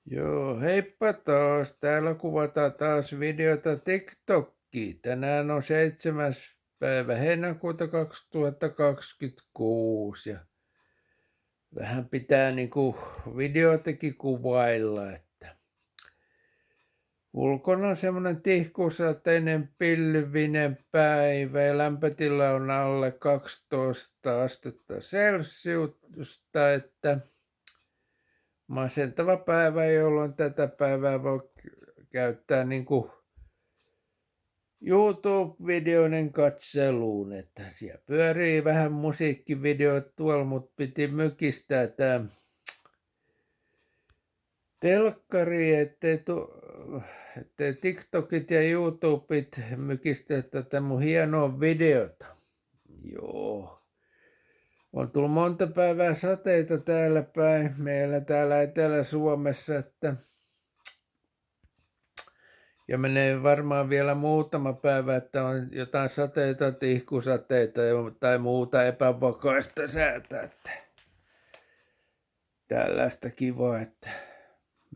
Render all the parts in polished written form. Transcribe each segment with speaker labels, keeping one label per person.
Speaker 1: Joo, heippa taas. Täällä kuvataan taas videota TikTokkiin. Tänään on 7. päivä heinäkuuta 2026 ja vähän pitää videotakin kuvailla, että ulkona on semmoinen tihkusateinen pilvinen päivä ja lämpötila on alle 12 astetta celsiusta, että masentava päivä, jolloin tätä päivää voi käyttää YouTube-videoiden katseluun, että siellä pyörii vähän musiikkivideot tuolla, mutta piti mykistää tämä telkkari, ettei TikTokit ja YouTubeit mykistä tätä mun hienoa videota. Joo. On tullut monta päivää sateita täällä päin, meillä täällä Etelä-Suomessa, ja menee varmaan vielä muutama päivä, että on jotain sateita, tihkusateita tai muuta epävakaista säätä. Että tällaista kivaa, että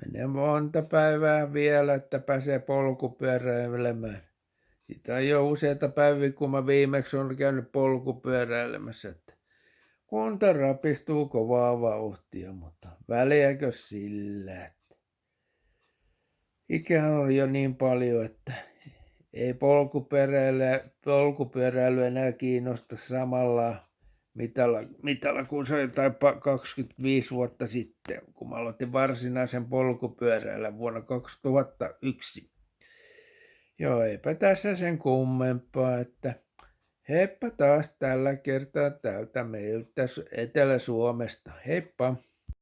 Speaker 1: menee monta päivää vielä, että pääsee polkupyöräilemään. Siitä on jo useita päiviä, kun mä viimeksi olen käynyt polkupyöräilemässä. Että kunta rapistuu kovaa vauhtia, mutta väliäkö sillä? Ikää on jo niin paljon, että ei polkupyöräily enää kiinnosta samalla mitalla kuin se jotain 25 vuotta sitten, kun mä aloitin varsinaisen polkupyöräillä vuonna 2001. Joo, eipä tässä sen kummempaa, että heippa taas tällä kertaa täältä meiltä Etelä-Suomesta. Heippa!